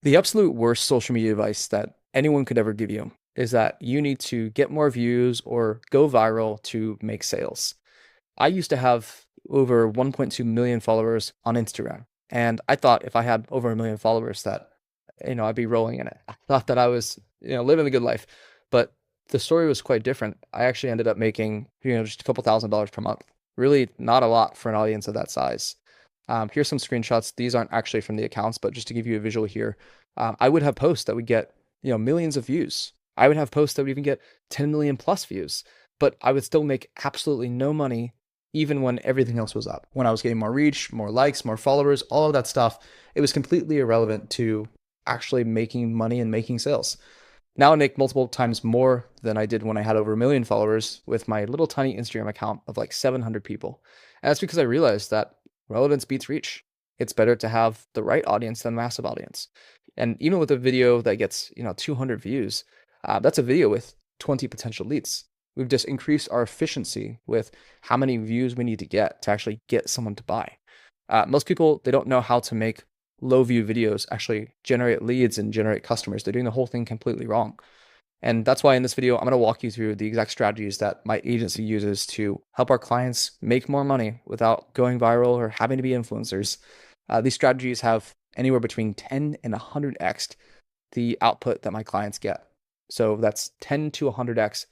The absolute worst social media advice that anyone could ever give you is that you need to get more views or go viral to make sales. I used to have over 1.2 million followers on Instagram, and I thought if I had over a million followers that I'd be rolling in it. I thought that I was living a good life, but the story was quite different. I actually ended up making just a couple $1,000s per month. Really, not a lot for an audience of that size. Here's some screenshots. These aren't actually from the accounts, but just to give you a visual here, I would have posts that would get millions of views. I would have posts that would even get 10 million plus views, but I would still make absolutely no money even when everything else was up. When I was getting more reach, more likes, more followers, all of that stuff, it was completely irrelevant to actually making money and making sales. Now I make multiple times more than I did when I had over a million followers with my little tiny Instagram account of like 700 people. And that's because I realized that relevance beats reach. It's better to have the right audience than massive audience. And even with a video that gets 200 views, that's a video with 20 potential leads. We've just increased our efficiency with how many views we need to get to actually get someone to buy. Most people, they don't know how to make low view videos actually generate leads and generate customers. They're doing the whole thing completely wrong. And that's why in this video, I'm going to walk you through the exact strategies that my agency uses to help our clients make more money without going viral or having to be influencers. These strategies have anywhere between 10 and 100x the output that my clients get. So that's 10 to 100x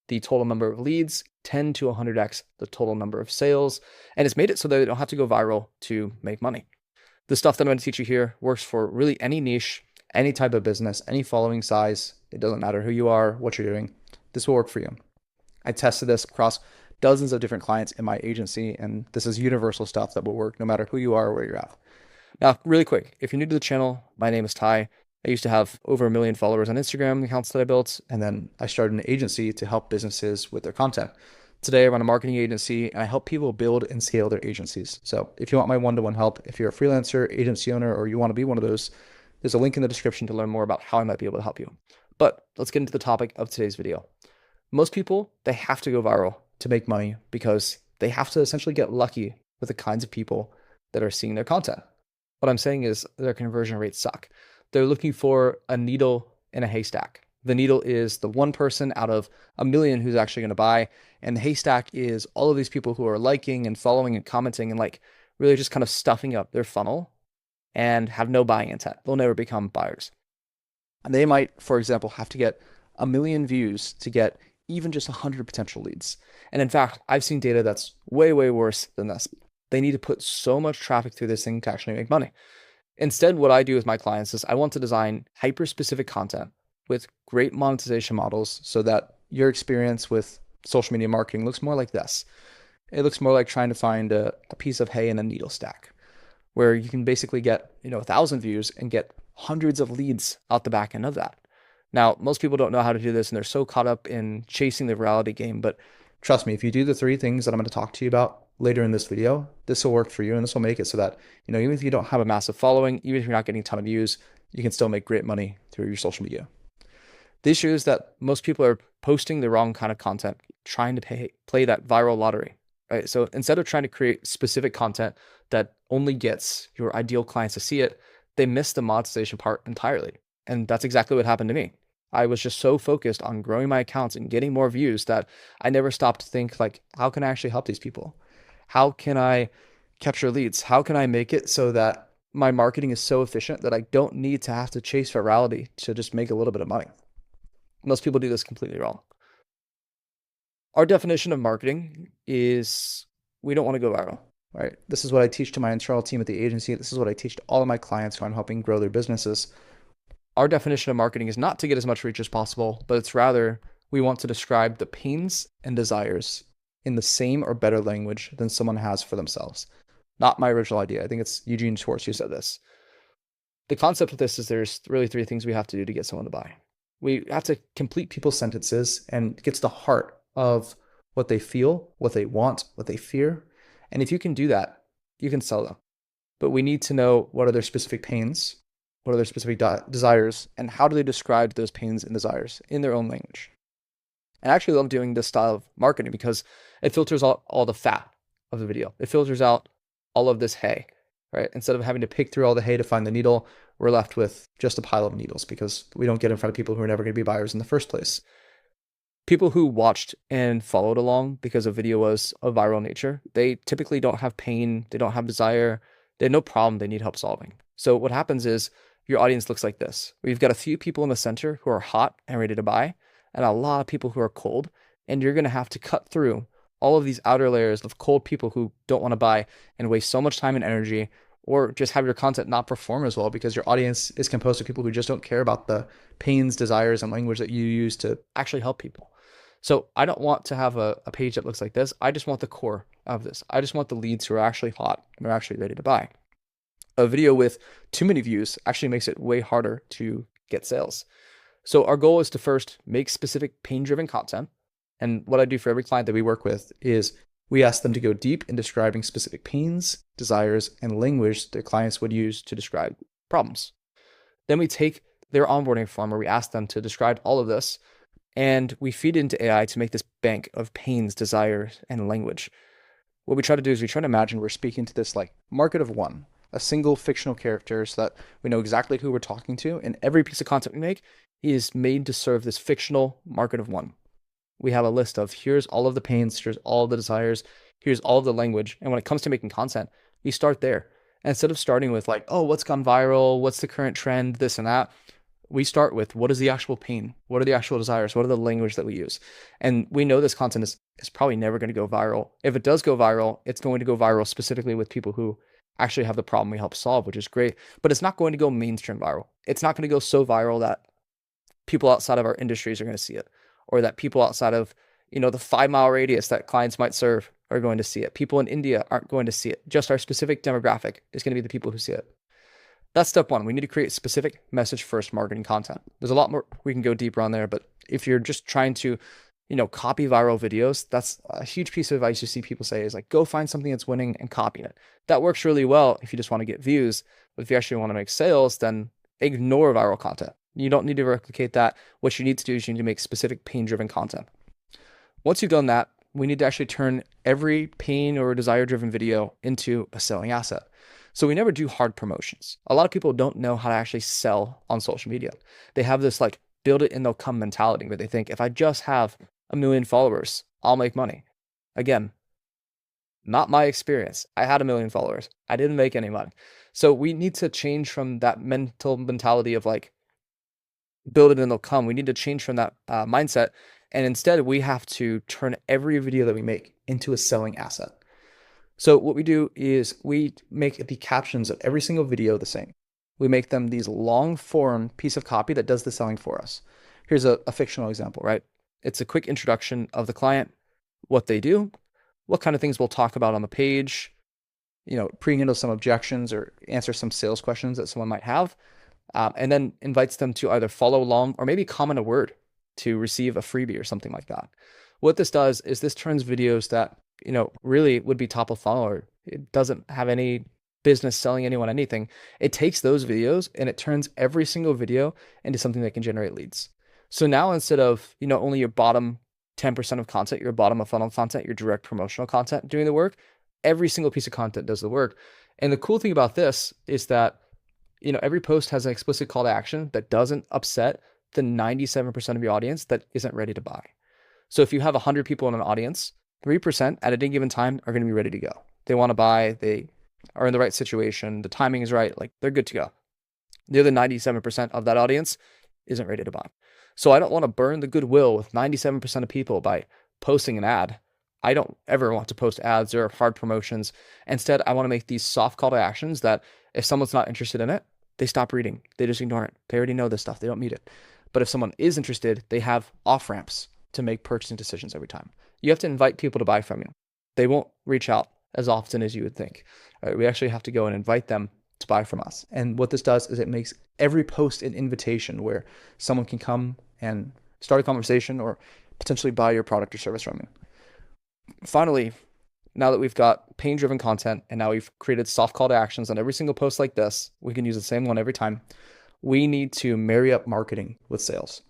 the total number of leads, 10 to 100x the total number of sales, and it's made it so that they don't have to go viral to make money. The stuff that I'm going to teach you here works for really any niche, any type of business, any following size. It doesn't matter who you are, what you're doing. This will work for you. I tested this across dozens of different clients in my agency, and this is universal stuff that will work no matter who you are or where you're at. Now, really quick, if you're new to the channel, my name is Ty. I used to have over a million followers on Instagram, accounts that I built, and then I started an agency to help businesses with their content. Today, I run a marketing agency and I help people build and scale their agencies. So if you want my one-to-one help, if you're a freelancer, agency owner, or you want to be one of those, there's a link in the description to learn more about how I might be able to help you. But let's get into the topic of today's video. Most people, they have to go viral to make money because they have to essentially get lucky with the kinds of people that are seeing their content. What I'm saying is their conversion rates suck. They're looking for a needle in a haystack. The needle is the one person out of a million who's actually going to buy. And the haystack is all of these people who are liking and following and commenting and like really just kind of stuffing up their funnel and have no buying intent. They'll never become buyers. And they might, for example, have to get a million views to get even just 100 potential leads. And in fact, I've seen data that's way, way worse than this. They need to put so much traffic through this thing to actually make money. Instead, what I do with my clients is I want to design hyper-specific content with great monetization models so that your experience with social media marketing looks more like this. It looks more like trying to find a piece of hay in a needle stack, where you can basically get 1,000 views and get hundreds of leads out the back end of that. Now, most people don't know how to do this and they're so caught up in chasing the virality game, but trust me, if you do the three things that I'm going to talk to you about later in this video, this will work for you and this will make it so that, even if you don't have a massive following, even if you're not getting a ton of views, you can still make great money through your social media. The issue is that most people are posting the wrong kind of content, trying to play that viral lottery, right? So instead of trying to create specific content that only gets your ideal clients to see it, they miss the monetization part entirely. And that's exactly what happened to me. I was just so focused on growing my accounts and getting more views that I never stopped to think like, how can I actually help these people? How can I capture leads? How can I make it so that my marketing is so efficient that I don't need to have to chase virality to just make a little bit of money? Most people do this completely wrong. Our definition of marketing is we don't want to go viral, right? This is what I teach to my internal team at the agency. This is what I teach to all of my clients who I'm helping grow their businesses. Our definition of marketing is not to get as much reach as possible, but it's rather we want to describe the pains and desires in the same or better language than someone has for themselves. Not my original idea. I think it's Eugene Schwartz who said this. The concept of this is there's really three things we have to do to get someone to buy. We have to complete people's sentences and get to the heart of what they feel, what they want, what they fear. And if you can do that, you can sell them. But we need to know what are their specific pains, what are their specific desires, and how do they describe those pains and desires in their own language. And I actually love doing this style of marketing because it filters out all the fat of the video. It filters out all of this hay, right? Instead of having to pick through all the hay to find the needle, we're left with just a pile of needles because we don't get in front of people who are never going to be buyers in the first place. People who watched and followed along because a video was of viral nature, they typically don't have pain, they don't have desire, they have no problem they need help solving. So what happens is your audience looks like this. We've got a few people in the center who are hot and ready to buy, and a lot of people who are cold, and you're going to have to cut through all of these outer layers of cold people who don't want to buy and waste so much time and energy, or just have your content not perform as well because your audience is composed of people who just don't care about the pains, desires, and language that you use to actually help people. So I don't want to have a page that looks like this. I just want the core of this. I just want the leads who are actually hot and are actually ready to buy. A video with too many views actually makes it way harder to get sales. So our goal is to first make specific pain-driven content. And what I do for every client that we work with is we ask them to go deep in describing specific pains, desires, and language their clients would use to describe problems. Then we take their onboarding form where we ask them to describe all of this, and we feed into AI to make this bank of pains, desires, and language. What we try to do is we try to imagine we're speaking to this like market of one, a single fictional character so that we know exactly who we're talking to, and every piece of content we make is made to serve this fictional market of one. We have a list of here's all of the pains, here's all of the desires, here's all of the language. And when it comes to making content, we start there. And instead of starting with like, oh, what's gone viral? What's the current trend? This and that. We start with what is the actual pain? What are the actual desires? What are the language that we use? And we know this content is probably never going to go viral. If it does go viral, it's going to go viral specifically with people who actually have the problem we help solve, which is great. But it's not going to go mainstream viral. It's not going to go so viral that people outside of our industries are going to see it, or that people outside of, the 5-mile radius that clients might serve are going to see it. People in India aren't going to see it. Just our specific demographic is going to be the people who see it. That's step one. We need to create specific message first marketing content. There's a lot more we can go deeper on there, but if you're just trying to, copy viral videos, that's a huge piece of advice you see people say is like, go find something that's winning and copy it. That works really well if you just want to get views, but if you actually want to make sales, then ignore viral content. You don't need to replicate that. What you need to do is you need to make specific pain-driven content. Once you've done that, we need to actually turn every pain or desire-driven video into a selling asset. So we never do hard promotions. A lot of people don't know how to actually sell on social media. They have this like build it and they'll come mentality where they think if I just have 1 million followers, I'll make money. Again, not my experience. I had 1 million followers. I didn't make any money. So we need to change from that mental mentality of like build it and they'll come. We need to change from that mindset. And instead we have to turn every video that we make into a selling asset. So what we do is we make the captions of every single video the same. We make them these long form piece of copy that does the selling for us. Here's a fictional example, right? It's a quick introduction of the client, what they do, what kind of things we'll talk about on the page, pre-handle some objections or answer some sales questions that someone might have, and then invites them to either follow along or maybe comment a word to receive a freebie or something like that. What this does is this turns videos that really would be top of funnel, or it doesn't have any business selling anyone anything. It takes those videos and it turns every single video into something that can generate leads. So now instead of, only your bottom 10% of content, your bottom of funnel content, your direct promotional content doing the work, every single piece of content does the work. And the cool thing about this is that, every post has an explicit call to action that doesn't upset the 97% of your audience that isn't ready to buy. So if you have 100 people in an audience, 3% at any given time are going to be ready to go. They want to buy, they are in the right situation, the timing is right, like they're good to go. The other 97% of that audience isn't ready to buy. So I don't want to burn the goodwill with 97% of people by posting an ad. I don't ever want to post ads or hard promotions. Instead, I want to make these soft call to actions that if someone's not interested in it, they stop reading. They just ignore it. They already know this stuff. They don't need it. But if someone is interested, they have off-ramps to make purchasing decisions every time. You have to invite people to buy from you. They won't reach out as often as you would think. All right, we actually have to go and invite them to buy from us. And what this does is it makes every post an invitation where someone can come and start a conversation or potentially buy your product or service from you. Finally, now that we've got pain-driven content and now we've created soft call to actions on every single post like this, we can use the same one every time. We need to marry up marketing with sales.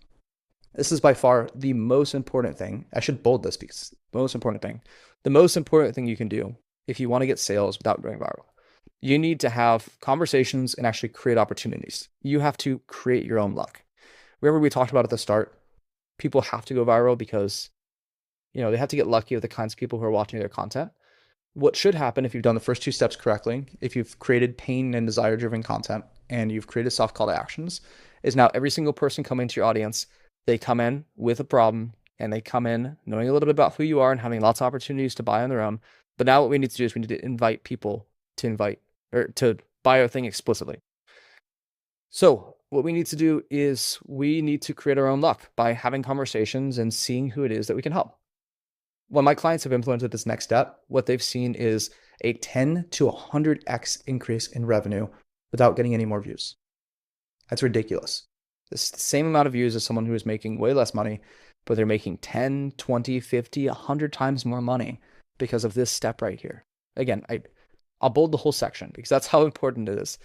This is by far the most important thing. I should bold this because the most important thing you can do if you want to get sales without going viral You need to have conversations and actually create opportunities. You have to create your own luck. Remember we talked about at the start, people have to go viral because, they have to get lucky with the kinds of people who are watching their content. What should happen if you've done the first two steps correctly, if you've created pain and desire driven content and you've created soft call to actions, is now every single person coming to your audience, they come in with a problem and they come in knowing a little bit about who you are and having lots of opportunities to buy on their own. But now what we need to do is we need to invite people to buy our thing explicitly. So what we need to do is we need to create our own luck by having conversations and seeing who it is that we can help. When my clients have implemented this next step, what they've seen is a 10 to 100x increase in revenue without getting any more views. That's ridiculous. It's the same amount of views as someone who is making way less money, but they're making 10, 20, 50, 100 times more money because of this step right here. Again, I'll bold the whole section because that's how important it is.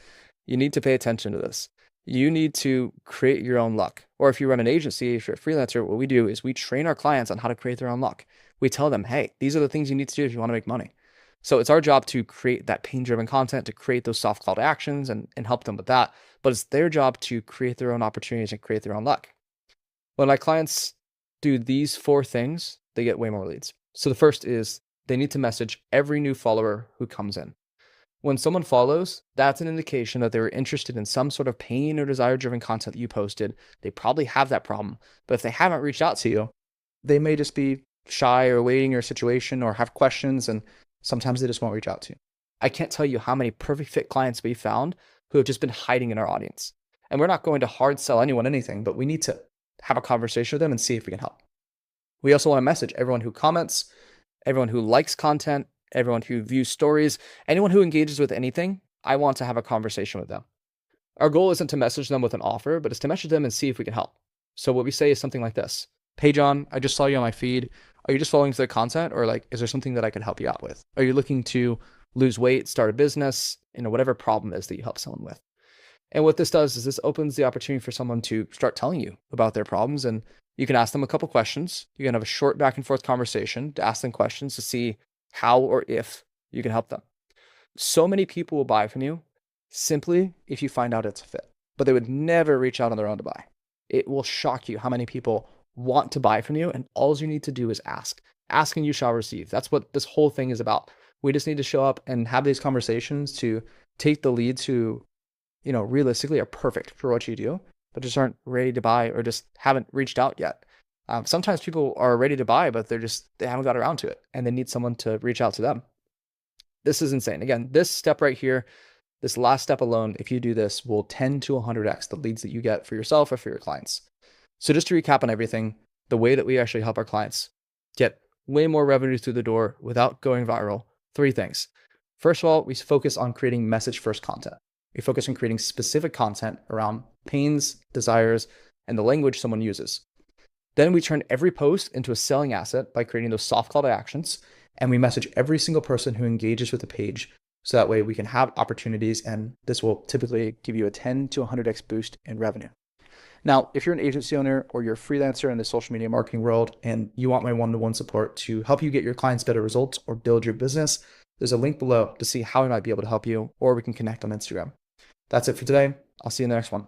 You need to pay attention to this. You need to create your own luck. Or if you run an agency, if you're a freelancer, what we do is we train our clients on how to create their own luck. We tell them, hey, these are the things you need to do if you want to make money. So it's our job to create that pain-driven content, to create those soft call to actions and help them with that. But it's their job to create their own opportunities and create their own luck. When my clients do these 4 things, they get way more leads. So the first is they need to message every new follower who comes in. When someone follows, that's an indication that they were interested in some sort of pain or desire-driven content that you posted. They probably have that problem. But if they haven't reached out to you, they may just be shy or waiting your situation or have questions, and sometimes they just won't reach out to you. I can't tell you how many perfect fit clients we found who have just been hiding in our audience. And we're not going to hard sell anyone anything, but we need to have a conversation with them and see if we can help. We also want to message everyone who comments, everyone who likes content, everyone who views stories, anyone who engages with anything. I want to have a conversation with them. Our goal isn't to message them with an offer, but it's to message them and see if we can help. So what we say is something like this. Hey, John, I just saw you on my feed. Are you just following the content, or is there something that I could help you out with? Are you looking to lose weight, start a business, whatever problem is that you help someone with? And what this does is this opens the opportunity for someone to start telling you about their problems, and you can ask them a couple questions. You can have a short back and forth conversation to ask them questions to see how or if you can help them. So many people will buy from you simply if you find out it's a fit, but they would never reach out on their own to buy. It will shock you how many people want to buy from you, and all you need to do is ask. Ask and you shall receive. That's what this whole thing is about. We just need to show up and have these conversations to take the leads who, realistically are perfect for what you do, but just aren't ready to buy or just haven't reached out yet. Sometimes people are ready to buy, but they haven't got around to it and they need someone to reach out to them. This is insane. Again, this step right here, this last step alone, if you do this, will 10 to 100x the leads that you get for yourself or for your clients. So just to recap on everything, the way that we actually help our clients get way more revenue through the door without going viral, 3 things. First of all, we focus on creating message-first content. We focus on creating specific content around pains, desires, and the language someone uses. Then we turn every post into a selling asset by creating those soft call to actions, and we message every single person who engages with the page, so that way we can have opportunities, and this will typically give you a 10 to 100x boost in revenue. Now, if you're an agency owner or you're a freelancer in the social media marketing world and you want my one-to-one support to help you get your clients better results or build your business, there's a link below to see how I might be able to help you, or we can connect on Instagram. That's it for today. I'll see you in the next one.